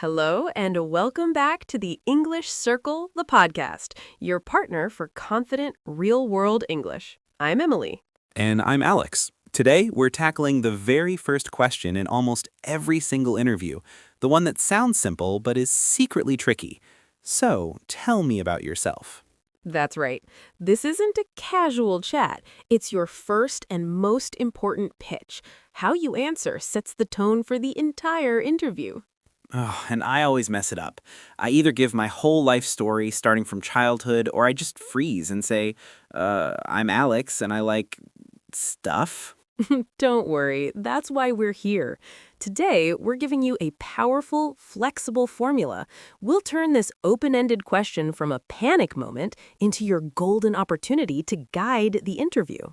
Hello, and welcome back to the English Circle, the podcast, your partner for confident, real world English. I'm Emily. And I'm Alex. Today, we're tackling the very first question in almost every single interview, the one that sounds simple but is secretly tricky. So, tell me about yourself. That's right. This isn't a casual chat. It's your first and most important pitch. How you answer sets the tone for the entire interview. Oh, and I always mess it up. I either give my whole life story starting from childhood, or I just freeze and say, I'm Alex and I like stuff. Don't worry, that's why we're here. Today, we're giving you a powerful, flexible formula. We'll turn this open-ended question from a panic moment into your golden opportunity to guide the interview.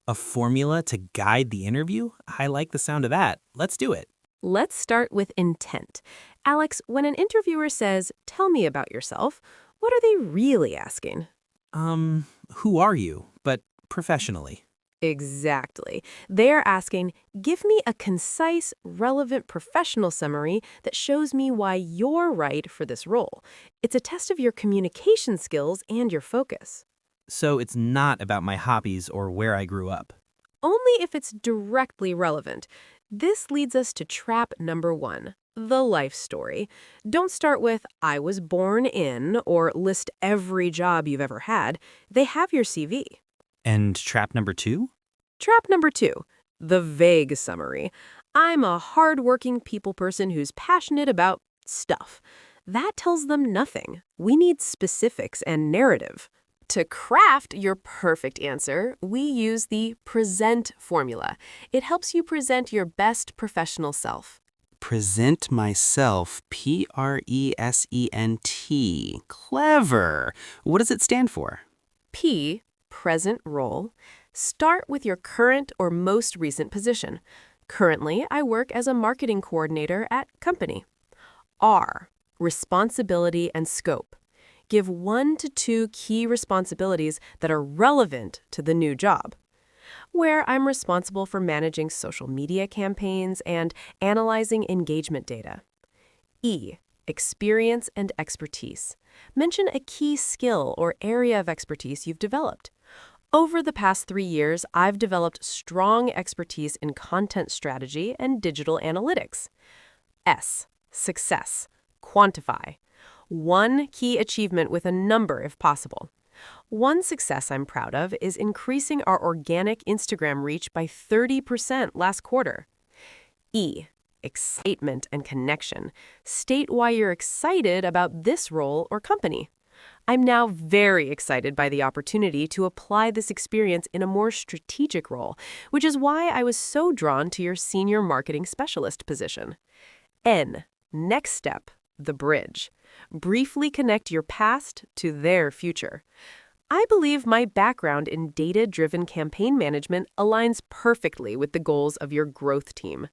A formula to guide the interview? I like the sound of that. Let's do it. Let's start with intent. Alex, when an interviewer says, "Tell me about yourself," what are they really asking? Who are you? But professionally. Exactly. They're asking, "Give me a concise, relevant professional summary that shows me why you're right for this role." It's a test of your communication skills and your focus. So it's not about my hobbies or where I grew up. Only if it's directly relevant. This leads us to trap number 1, the life story. Don't start with, "I was born in," or list every job you've ever had. They have your CV. And trap number 2? Trap number 2, the vague summary. "I'm a hardworking people person who's passionate about stuff." That tells them nothing. We need specifics and narrative. To craft your perfect answer, we use the P.R.E.S.E.N.T formula. It helps you present your best professional self. Present myself, P.R.E.S.E.N.T. Clever. What does it stand for? P, present role. Start with your current or most recent position. Currently, I work as a marketing coordinator at company. R, responsibility and scope. Give 1 to 2 key responsibilities that are relevant to the new job. Where I'm responsible for managing social media campaigns and analyzing engagement data. E, experience and expertise. Mention a key skill or area of expertise you've developed. Over the past 3 years, I've developed strong expertise in content strategy and digital analytics. S, success. Quantify. 1 key achievement with a number if possible. One success I'm proud of is increasing our organic Instagram reach by 30% last quarter. E, excitement and connection. State why you're excited about this role or company. I'm now very excited by the opportunity to apply this experience in a more strategic role, which is why I was so drawn to your senior marketing specialist position. N, next step, the bridge. Briefly connect your past to their future. I believe my background in data-driven campaign management aligns perfectly with the goals of your growth team.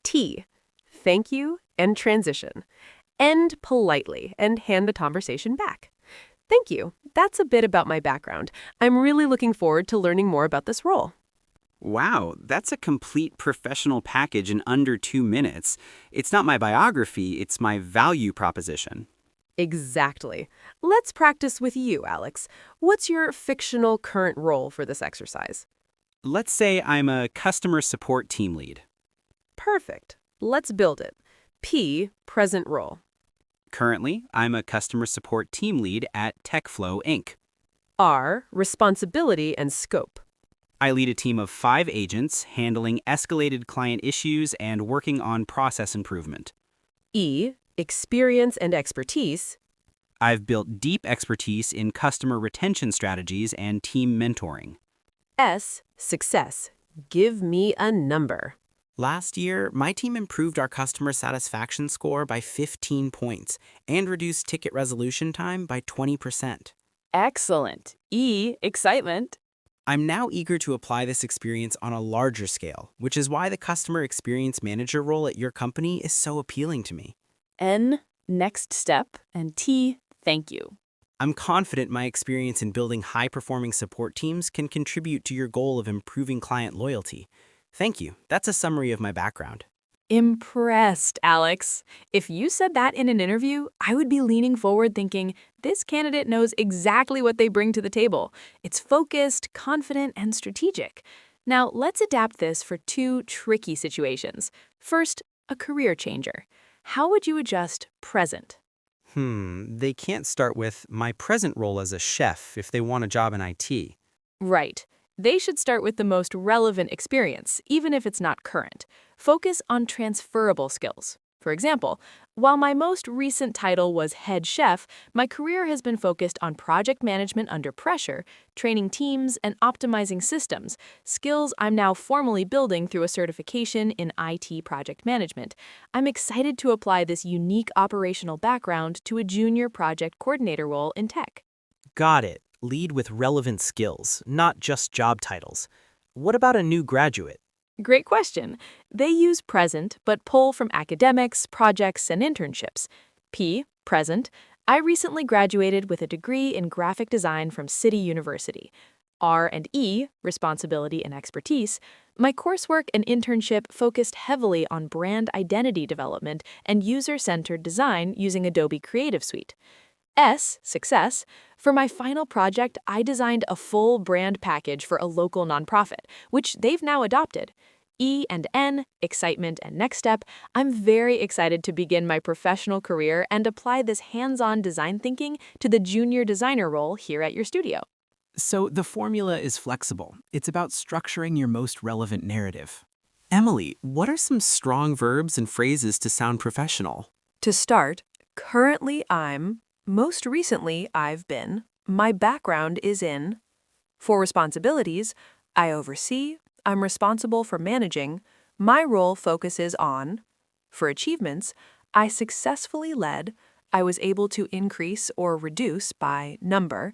T, thank you and transition. End politely and hand the conversation back. Thank you. That's a bit about my background. I'm really looking forward to learning more about this role. Wow, that's a complete professional package in under 2 minutes. It's not my biography, it's my value proposition. Exactly. Let's practice with you, Alex. What's your fictional current role for this exercise? Let's say I'm a customer support team lead. Perfect. Let's build it. P, present role. Currently, I'm a customer support team lead at TechFlow Inc. R, responsibility and scope. I lead a team of 5 agents handling escalated client issues and working on process improvement. E, experience and expertise. I've built deep expertise in customer retention strategies and team mentoring. S, success. Give me a number. Last year, my team improved our customer satisfaction score by 15 points and reduced ticket resolution time by 20%. Excellent. E, excitement. I'm now eager to apply this experience on a larger scale, which is why the customer experience manager role at your company is so appealing to me. N, next step, and T, thank you. I'm confident my experience in building high-performing support teams can contribute to your goal of improving client loyalty. Thank you. That's a summary of my background. Impressed, Alex. If you said that in an interview, I would be leaning forward thinking, this candidate knows exactly what they bring to the table. It's focused, confident, and strategic. Now, let's adapt this for two tricky situations. First, a career changer. How would you adjust present? They can't start with my present role as a chef if they want a job in IT. Right. They should start with the most relevant experience, even if it's not current. Focus on transferable skills. For example, while my most recent title was head chef, my career has been focused on project management under pressure, training teams, and optimizing systems, skills I'm now formally building through a certification in IT project management. I'm excited to apply this unique operational background to a junior project coordinator role in tech. Got it. Lead with relevant skills, not just job titles. What about a new graduate? Great question. They use present, but pull from academics, projects, and internships. P, present. I recently graduated with a degree in graphic design from City University. R and E, responsibility and expertise. My coursework and internship focused heavily on brand identity development and user-centered design using Adobe Creative Suite. S, success. For my final project, I designed a full brand package for a local nonprofit, which they've now adopted. E and N, excitement and next step. I'm very excited to begin my professional career and apply this hands-on design thinking to the junior designer role here at your studio. So the formula is flexible. It's about structuring your most relevant narrative. Emily, what are some strong verbs and phrases to sound professional? To start, currently I'm, most recently I've been, my background is in. For responsibilities, I oversee, I'm responsible for managing, my role focuses on. For achievements, I successfully led, I was able to increase or reduce by number.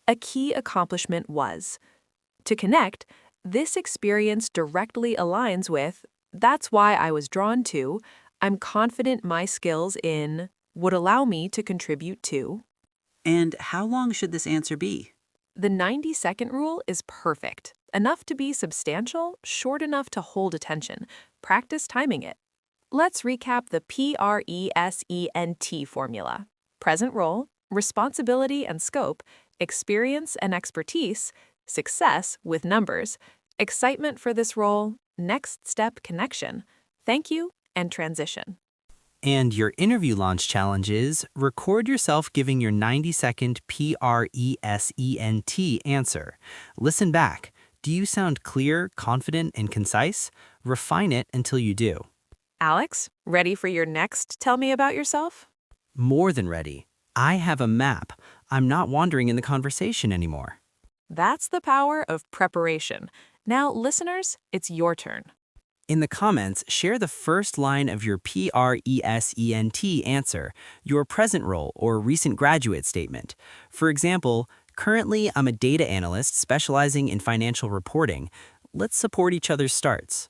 A key accomplishment was. To connect, this experience directly aligns with, that's why I was drawn to, I'm confident my skills in, would allow me to contribute to. And how long should this answer be? The 90-second rule is perfect. Enough to be substantial, short enough to hold attention. Practice timing it. Let's recap the P.R.E.S.E.N.T formula. Present role, responsibility and scope, experience and expertise, success with numbers, excitement for this role, next step connection, thank you, and transition. And your interview launch challenge is record yourself giving your 90-second P.R.E.S.E.N.T answer. Listen back. Do you sound clear, confident, and concise? Refine it until you do. Alex, ready for your next Tell Me About Yourself? More than ready. I have a map. I'm not wandering in the conversation anymore. That's the power of preparation. Now, listeners, it's your turn. In the comments, share the first line of your P.R.E.S.E.N.T answer, your present role or recent graduate statement. For example, currently I'm a data analyst specializing in financial reporting. Let's support each other's starts.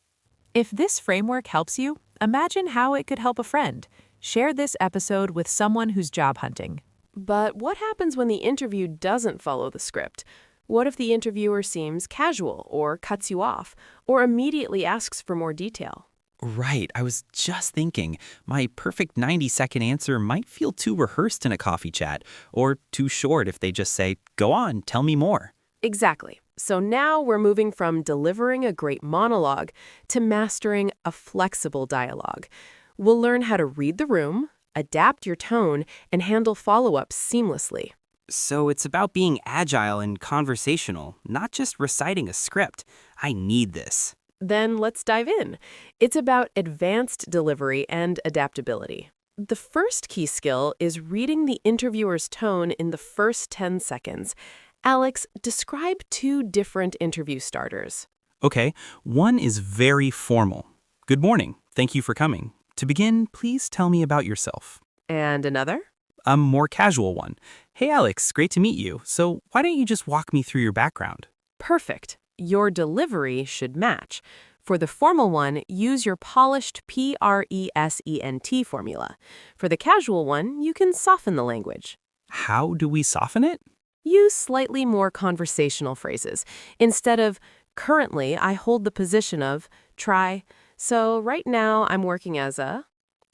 If this framework helps you, imagine how it could help a friend. Share this episode with someone who's job hunting. But what happens when the interview doesn't follow the script? What if the interviewer seems casual or cuts you off or immediately asks for more detail? Right, I was just thinking, my perfect 90-second answer might feel too rehearsed in a coffee chat, or too short if they just say, go on, tell me more. Exactly. So now we're moving from delivering a great monologue to mastering a flexible dialogue. We'll learn how to read the room, adapt your tone, and handle follow-ups seamlessly. So it's about being agile and conversational, not just reciting a script. I need this. Then let's dive in. It's about advanced delivery and adaptability. The first key skill is reading the interviewer's tone in the first 10 seconds. Alex, describe two different interview starters. Okay, one is very formal. Good morning, thank you for coming. To begin, please tell me about yourself. And another? A more casual one. Hey Alex, great to meet you. So why don't you just walk me through your background? Perfect. Your delivery should match. For the formal one, use your polished P.R.E.S.E.N.T formula. For the casual one, you can soften the language. How do we soften it? Use slightly more conversational phrases. Instead of, currently, I hold the position of, try, So right now I'm working as a.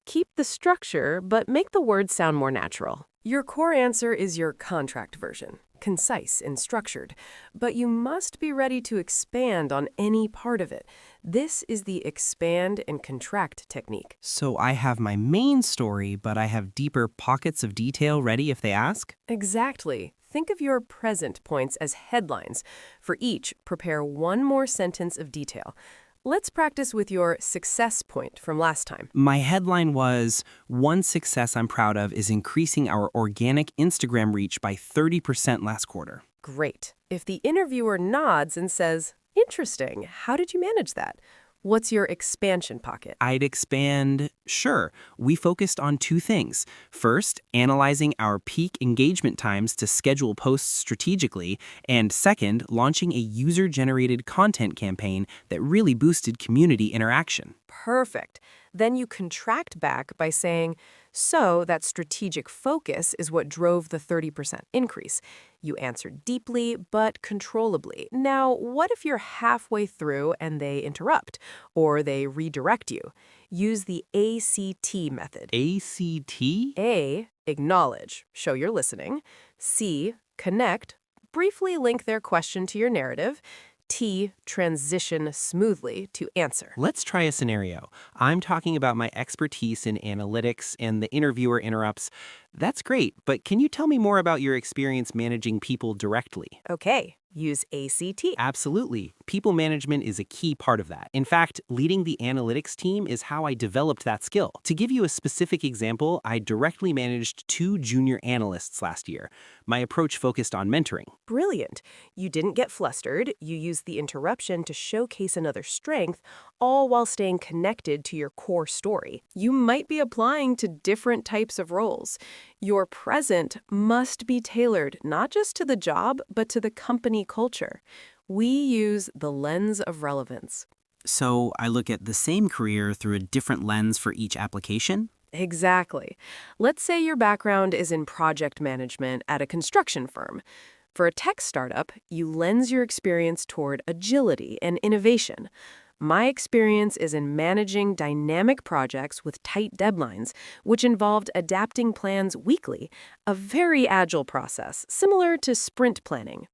Keep the structure, but make the words sound more natural. Your core answer is your contract version, concise and structured, but you must be ready to expand on any part of it. This is the expand and contract technique. So I have my main story, but I have deeper pockets of detail ready if they ask? Exactly. Think of your present points as headlines. For each, prepare one more sentence of detail. Let's practice with your success point from last time. My headline was, "One success I'm proud of is increasing our organic Instagram reach by 30% last quarter." Great. If the interviewer nods and says, "Interesting, how did you manage that?" What's your expansion pocket? I'd expand, sure. We focused on two things. First, analyzing our peak engagement times to schedule posts strategically, and second, launching a user-generated content campaign that really boosted community interaction. Perfect. Then you contract back by saying, so that strategic focus is what drove the 30% increase. You answered deeply but controllably. Now, what if you're halfway through and they interrupt or they redirect you? Use the ACT method. ACT? A, acknowledge, show you're listening. C, connect, briefly link their question to your narrative. T, transition smoothly to answer. Let's try a scenario. I'm talking about my expertise in analytics, and the interviewer interrupts. That's great, but can you tell me more about your experience managing people directly? Okay, use ACT. Absolutely. People management is a key part of that. In fact, leading the analytics team is how I developed that skill. To give you a specific example, I directly managed 2 junior analysts last year. My approach focused on mentoring. Brilliant. You didn't get flustered. You used the interruption to showcase another strength, all while staying connected to your core story. You might be applying to different types of roles. Your present must be tailored not just to the job, but to the company culture. We use the lens of relevance. So I look at the same career through a different lens for each application? Exactly. Let's say your background is in project management at a construction firm. For a tech startup, you lens your experience toward agility and innovation. My experience is in managing dynamic projects with tight deadlines, which involved adapting plans weekly, a very agile process, similar to sprint planning.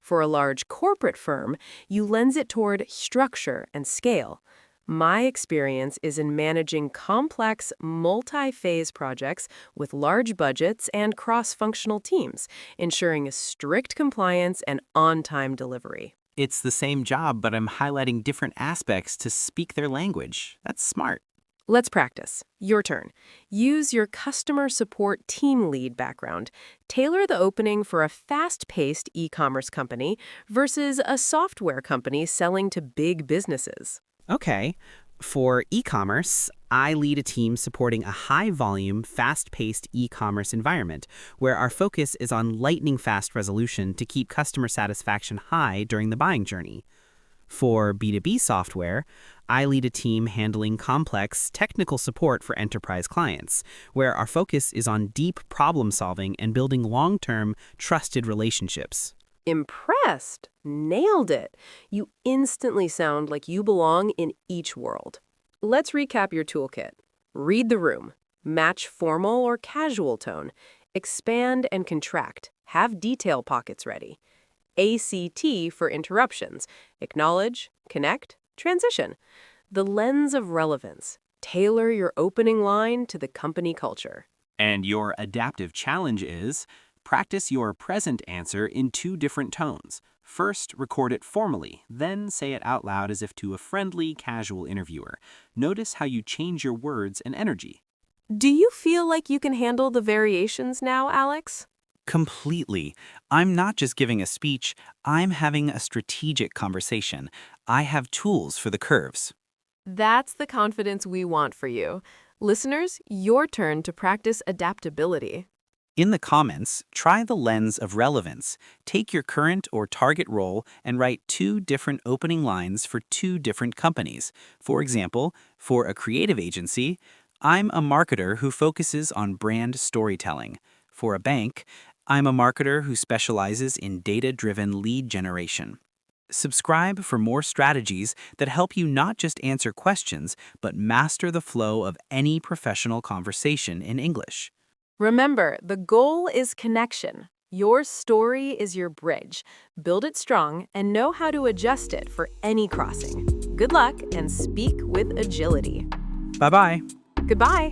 For a large corporate firm, you lens it toward structure and scale. My experience is in managing complex, multi-phase projects with large budgets and cross-functional teams, ensuring a strict compliance and on-time delivery. It's the same job, but I'm highlighting different aspects to speak their language. That's smart. Let's practice. Your turn. Use your customer support team lead background. Tailor the opening for a fast-paced e-commerce company versus a software company selling to big businesses. Okay. For e-commerce, I lead a team supporting a high-volume, fast-paced e-commerce environment where our focus is on lightning-fast resolution to keep customer satisfaction high during the buying journey. For B2B software, I lead a team handling complex technical support for enterprise clients, where our focus is on deep problem-solving and building long-term, trusted relationships. Impressed. Nailed it. You instantly sound like you belong in each world. Let's recap your toolkit. Read the room. Match formal or casual tone. Expand and contract. Have detail pockets ready. ACT for interruptions. Acknowledge, connect, transition. The lens of relevance. Tailor your opening line to the company culture. And your adaptive challenge is practice your present answer in 2 different tones. First, record it formally, then say it out loud as if to a friendly, casual interviewer. Notice how you change your words and energy. Do you feel like you can handle the variations now, Alex? Completely. I'm not just giving a speech, I'm having a strategic conversation. I have tools for the curves. That's the confidence we want for you. Listeners, your turn to practice adaptability. In the comments, try the lens of relevance. Take your current or target role and write 2 different opening lines for 2 different companies. For example, for a creative agency, I'm a marketer who focuses on brand storytelling. For a bank, I'm a marketer who specializes in data-driven lead generation. Subscribe for more strategies that help you not just answer questions, but master the flow of any professional conversation in English. Remember, the goal is connection. Your story is your bridge. Build it strong and know how to adjust it for any crossing. Good luck and speak with agility. Bye-bye. Goodbye.